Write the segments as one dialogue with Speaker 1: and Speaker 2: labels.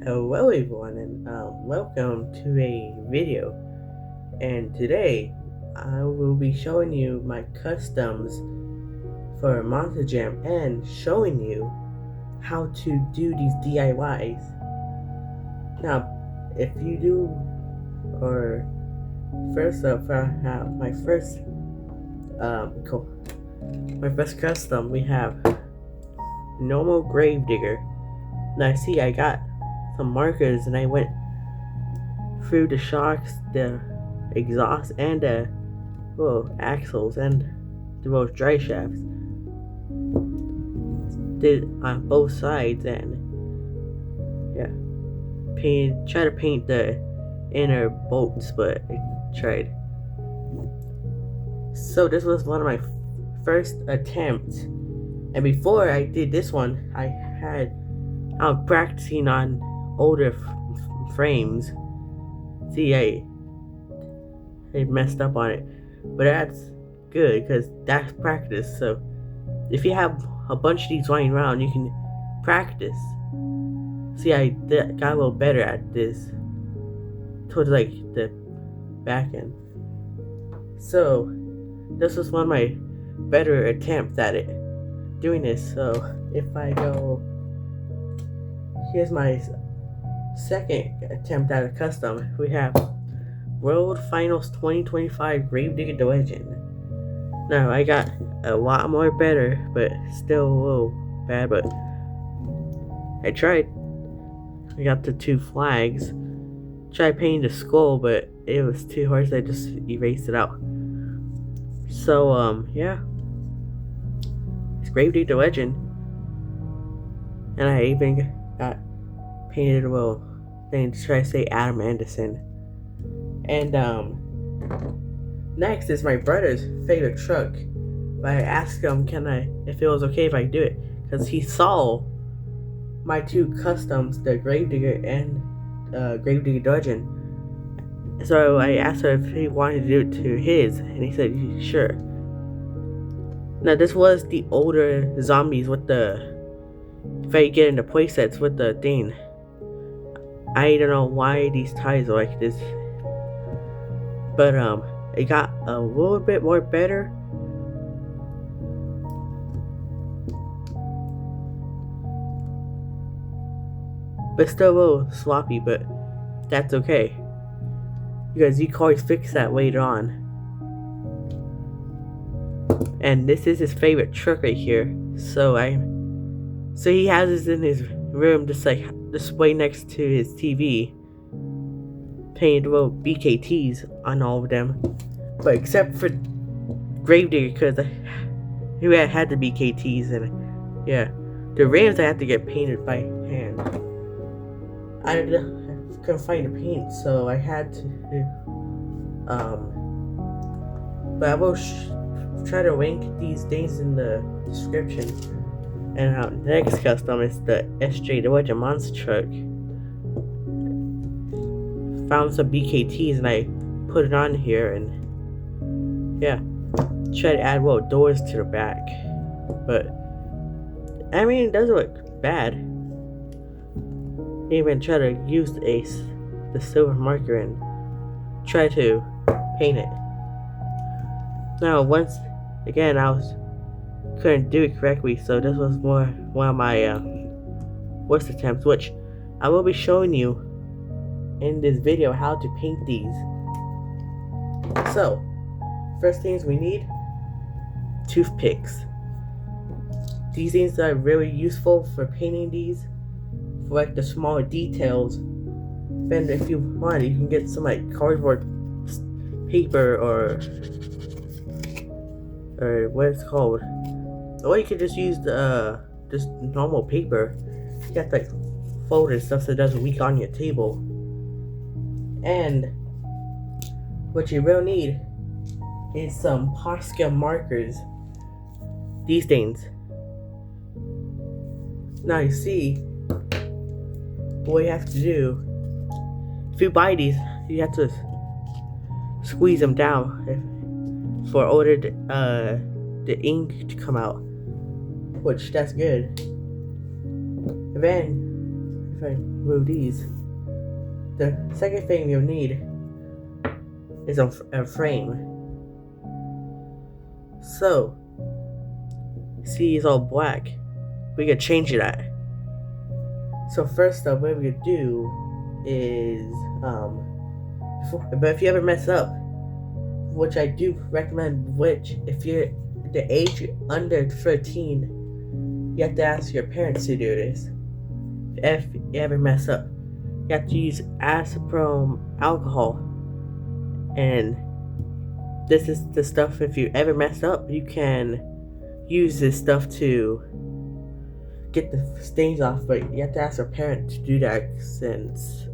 Speaker 1: Hello everyone and welcome to a video, and today I will be showing you my customs for Monster Jam and showing you how to do these DIYs. Now if you do, or first up, I have um, my first custom. We have normal Gravedigger. Now see, I got some markers and I went through the shocks, the exhaust, and the axles, and the both dry shafts. Did on both sides, and yeah, try to paint the inner bolts, but I tried. So this was one of my first attempts, and before I did this one, I was practicing on older frames. See, I messed up on it, but that's good because that's practice. So if you have a bunch of these lying around, you can practice. See, I got a little better at this towards like the back end. So this was one of my better attempts at it, doing this. So if I go, here's my second attempt at a custom. We have World Finals 2025 Gravedigger the Legend. Now I got a lot more better, but still a little bad, but I tried. I got the two flags. Tried painting the skull, but it was too hard, so I just erased it out. So yeah, it's Gravedigger the Legend, and I even got painted a little thing to try to say Adam Anderson. And next is my brother's favorite truck. But I asked him if it was okay if I do it, because he saw my two customs, the Gravedigger and Gravedigger Legend. So I asked him if he wanted to do it to his, and he said sure. Now this was the older zombies with the, if I get into playsets with the thing. I don't know why these ties are like this, but it got a little bit more better. But still a little sloppy, but that's okay, because you can always fix that later on. And this is his favorite truck right here. So he has this in his room, just like display next to his TV. Painted little BKTs on all of them, but except for Gravedigger, because he had the BKTs, and yeah, the Rams I had to get painted by hand. I couldn't find the paint, so I had to but I will try to link these things in the description. And our next custom is the SJ the Legend Monster Truck. Found some BKTs and I put it on here, and yeah, try to add little doors to the back, but I mean it doesn't look bad. Even try to use the silver marker and try to paint it. Now once again I couldn't do it correctly, so this was one of my worst attempts, which I will be showing you in this video how to paint these. So first things we need, toothpicks. These things are really useful for painting these, for like the smaller details. Then if you want, you can get some like cardboard paper or what it's called, or you could just use just normal paper. You got like folded stuff so it doesn't leak on your table. And what you will need is some Posca markers. These things. Now you see, what you have to do, if you buy these, you have to squeeze them down for order the ink to come out, which that's good. And then if I remove these, the second thing you'll need is a frame. So, see, it's all black. We can change that. So first up, what we could do is, but if you ever mess up, which I do recommend, which if you're the age under 13, you have to ask your parents to do this. If you ever mess up, you have to use isopropyl alcohol, and this is the stuff. If you ever mess up, you can use this stuff to get the stains off, but you have to ask your parent to do that since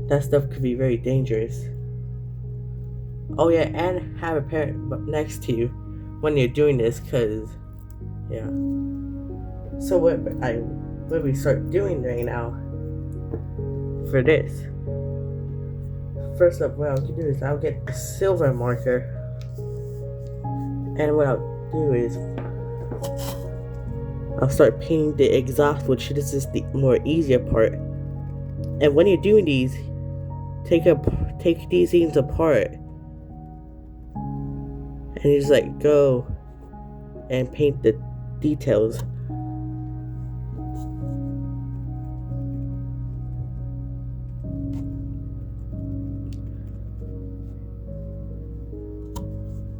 Speaker 1: that stuff could be very dangerous. Oh yeah, and have a parent next to you when you're doing this, cause yeah. So what we start doing right now for this. First up, what I'll do is I'll get the silver marker, and what I'll do is I'll start painting the exhaust, which this is the more easier part. And when you're doing these, take these things apart, and you just like go and paint the details.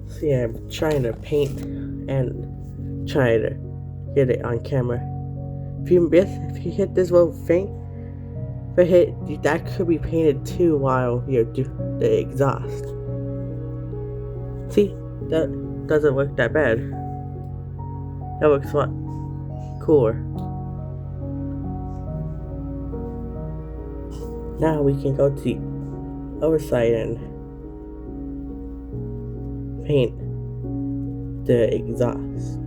Speaker 1: So yeah, I'm trying to paint and trying to get it on camera. If you hit this little thing, that could be painted too while you do the exhaust. See, that doesn't look that bad. That looks a lot cooler. Now we can go to the other side and paint the exhaust.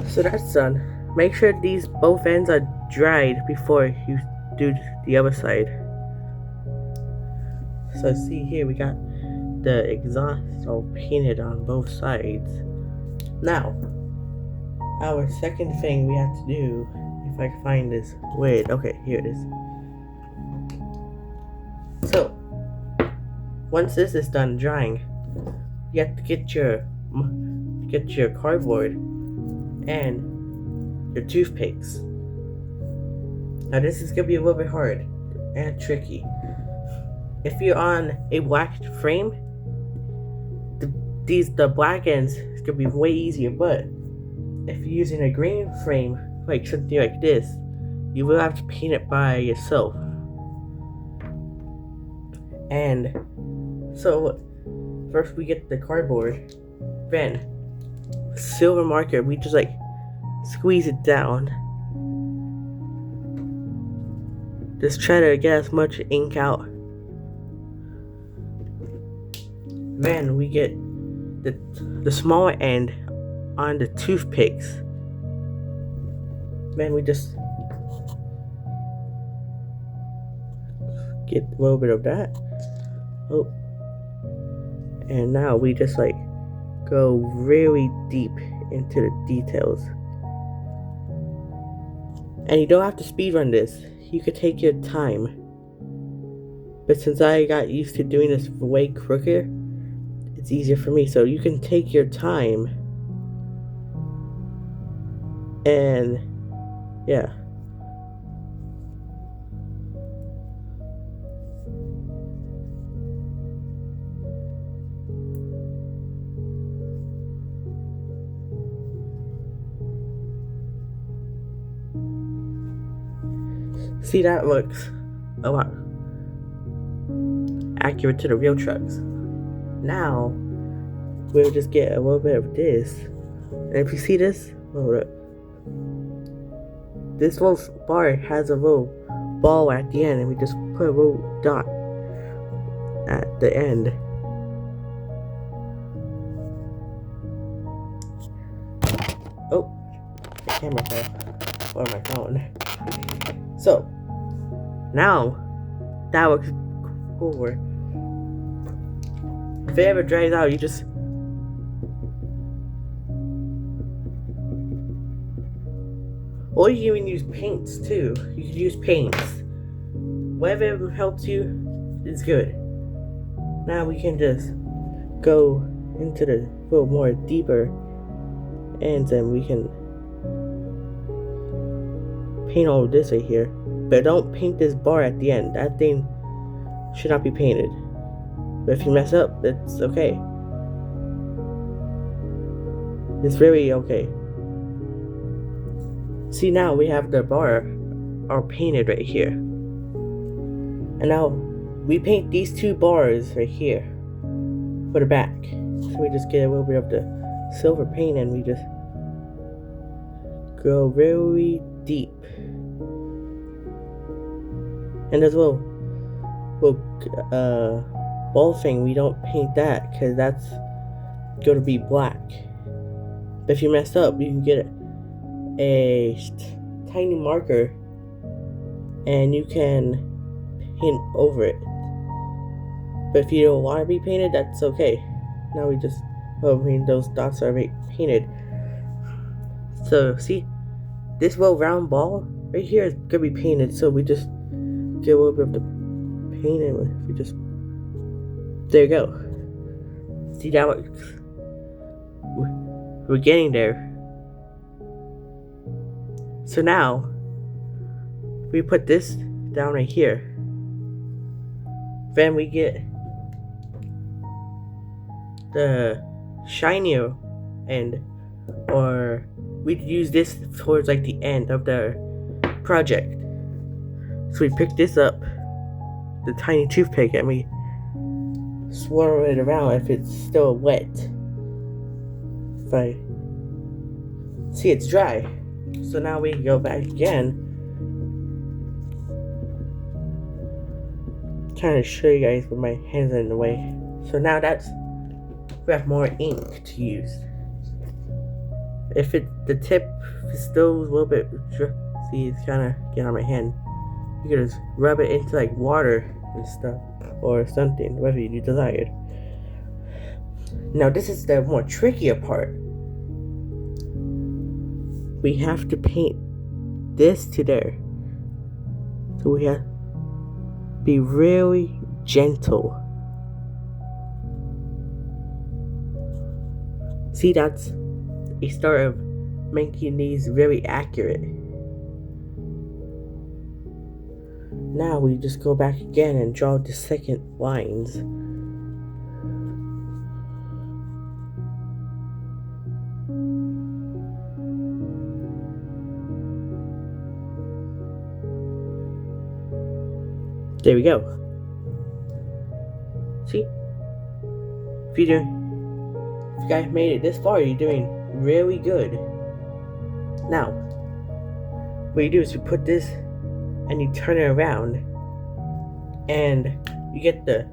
Speaker 1: So that's done. Make sure these both ends are dried before you do the other side. So see here, we got the exhaust all painted on both sides. Now, our second thing we have to do, if I can find this lid, okay, here it is. So, once this is done drying, you have to get your cardboard and your toothpicks. Now this is gonna be a little bit hard and tricky. If you're on a black frame, the black ends is gonna be way easier, but if you're using a green frame, like something like this, you will have to paint it by yourself. And so first we get the cardboard, then silver marker, we just like squeeze it down. Just try to get as much ink out. Then we get the smaller end on the toothpicks. Then we just get a little bit of that. Oh, and now we just like go really deep into the details. And you don't have to speedrun this. You could take your time. But since I got used to doing this way quicker, it's easier for me. So you can take your time. And yeah. See, that looks a lot accurate to the real trucks. Now, we'll just get a little bit of this. And if you see this, hold up. This little bar has a little ball at the end, and we just put a little dot at the end. Oh, the camera fell on my phone. So, now that works cooler. If it ever dries out, you just or you can even use paints too. You can use paints. Whatever helps you is good. Now we can just go into the little more deeper ends and we can paint all of this right here. But don't paint this bar at the end. That thing should not be painted. But if you mess up, it's okay. It's very okay. See, now we have the bar are painted right here. And now we paint these two bars right here for the back. So we just get a little bit of the silver paint and we just go very deep. And as well, ball thing, we don't paint that because that's going to be black. But if you mess up, you can get a tiny marker and you can paint over it. But if you don't want to be painted, that's okay. Now we just, those dots are already painted. So see, this little round ball right here is gonna be painted. So we just get a little bit of the paint and we just, there you go. See, that works. We're getting there. So now we put this down right here. Then we get the shinier end, or we'd use this towards like the end of the project. So we pick this up, the tiny toothpick, and we swirl it around if it's still wet. If I see, it's dry. So now we go back again. Trying to show you guys with my hands in the way. So now we have more ink to use. If the tip is still a little bit see, it's kind of getting on my hand. You can just rub it into like water and stuff or something, whatever you desired. Now this is the more trickier part. We have to paint this to there. So we have to be really gentle. See, that's a start of making these very accurate. Now we just go back again and draw the second lines. There we go. See? If you guys made it this far, you're doing really good. Now, what you do is you put this and you turn it around and you get the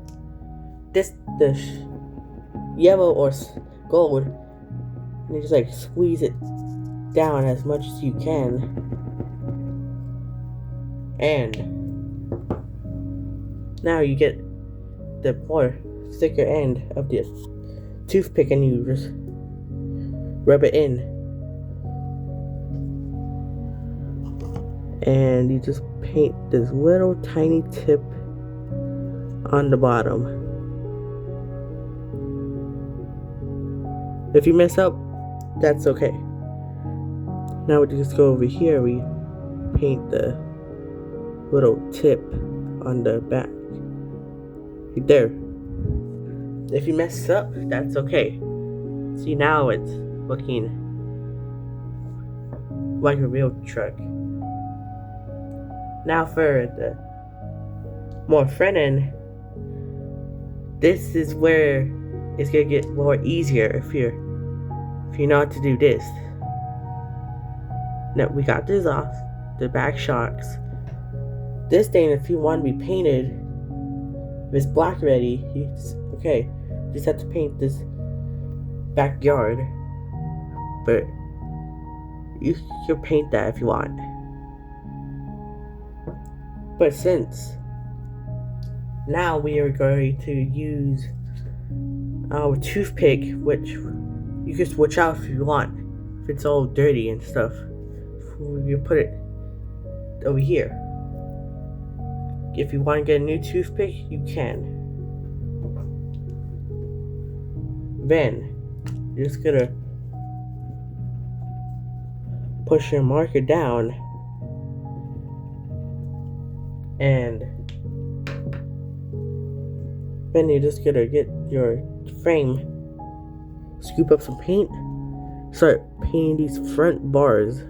Speaker 1: yellow or gold and you just like squeeze it down as much as you can, and now you get the more thicker end of the toothpick and you just rub it in. And you just paint this little tiny tip on the bottom. If you mess up, that's okay. Now we just go over here, we paint the little tip on the back. Right there. If you mess up, that's okay. See, now it's looking like a real truck. Now for the more front end, this is where it's gonna get more easier if you know how to do this. Now we got this off, the back shocks. This thing, if you want to be painted, if it's black ready, you just have to paint this backyard. But you can paint that if you want. But since now we are going to use our toothpick, which you can switch out if you want, if it's all dirty and stuff. You put it over here. If you want to get a new toothpick, you can. Then you're just gonna push your marker down, and then you're just gonna get your frame, scoop up some paint, start painting these front bars.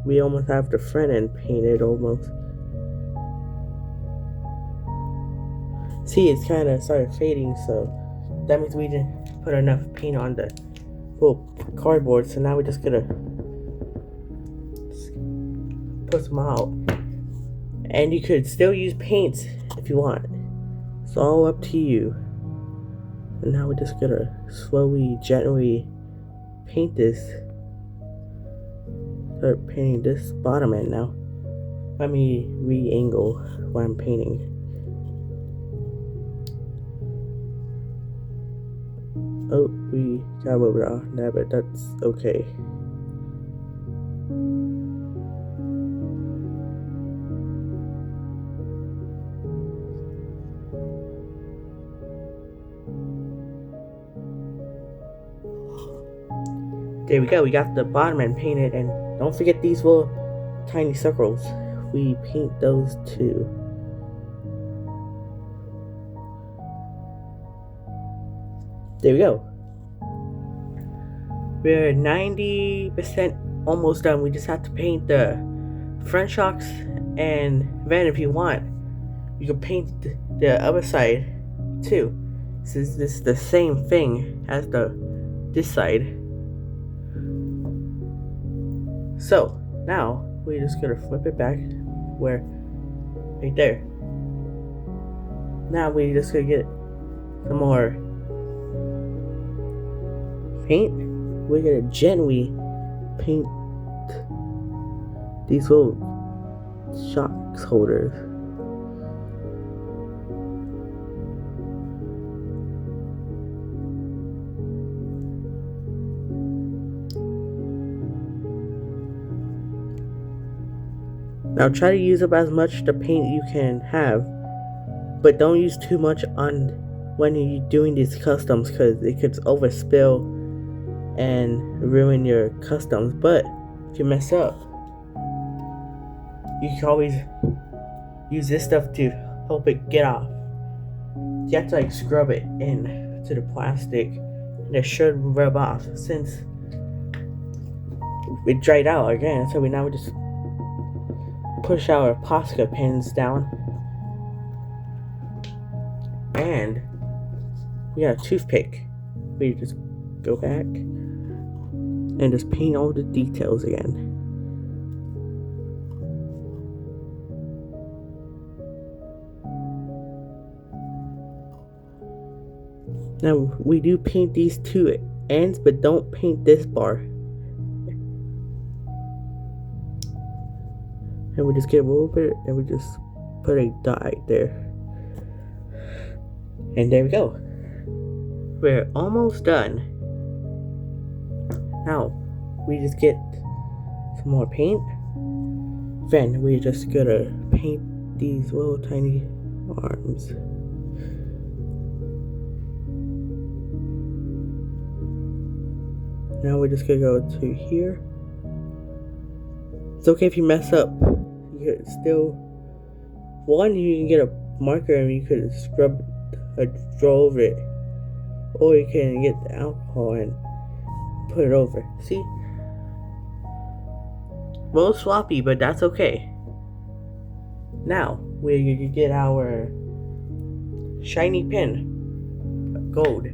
Speaker 1: We almost have the front end painted almost. See, it's kind of started fading, so that means we didn't put enough paint on the little cardboard. So now we're just gonna put some out, and you could still use paints if you want. It's all up to you. And now we're just gonna slowly, gently paint this. Start painting this bottom end now. Let me re-angle what I'm painting. Oh, we got over on that, but that's okay. There we go, we got the bottom end painted, and don't forget these little tiny circles. We paint those too. There we go. We're 90% almost done. We just have to paint the front shocks, and then if you want, you can paint the other side too. Since this is the same thing as this side. So now we're just gonna flip it back right there. Now we're just gonna get some more paint. We're gonna gently paint these little shocks holders. Now try to use up as much the paint you can have, but don't use too much on when you're doing these customs, because it could overspill and ruin your customs. But if you mess up, you can always use this stuff to help it get off. You have to like scrub it in to the plastic, and it should rub off since it dried out again. So now we just push our Posca pins down, and we got a toothpick. We just go back and just paint all the details again. Now we do paint these two ends, but don't paint this bar. And we just get a little bit, and we just put a dot right there. And there we go. We're almost done. Now, we just get some more paint. Then we just gotta paint these little tiny arms. Now we're just gonna go to here. It's okay if you mess up. You could still, you can get a marker and you could scrub or draw over it, or you can get the alcohol and put it over. See, a little sloppy, but that's okay. Now we're gonna get our shiny pin, gold.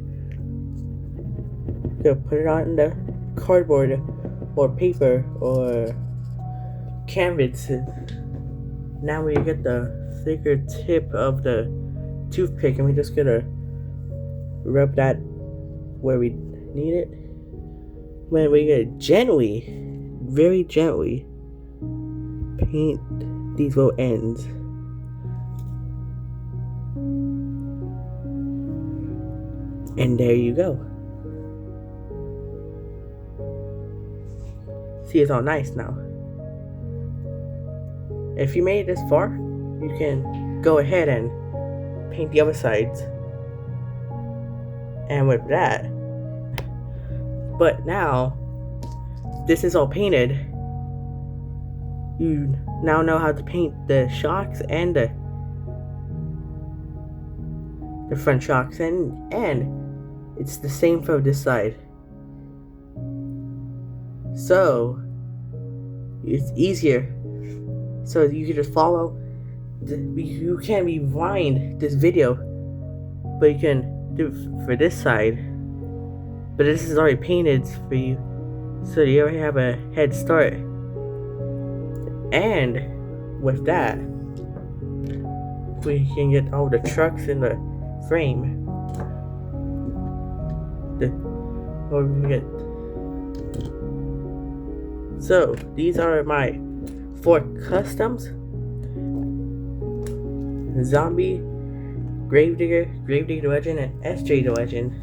Speaker 1: Gonna put it on the cardboard or paper or canvas Now we get the thicker tip of the toothpick, and we just gonna rub that where we need it. When we get gently, very gently, paint these little ends. And there you go. See, it's all nice now. If you made it this far, you can go ahead and paint the other sides. And with that, but now, this is all painted, you now know how to paint the shocks and the front shocks, and it's the same for this side. So it's easier. So you can just follow. You can rewind this video, but you can do it for this side. But this is already painted for you, so you already have a head start. And with that, we can get all the trucks in the frame. Or we can get. So these are my 4 customs: Zombie, Gravedigger, Gravedigger the Legend, and SJ the Legend.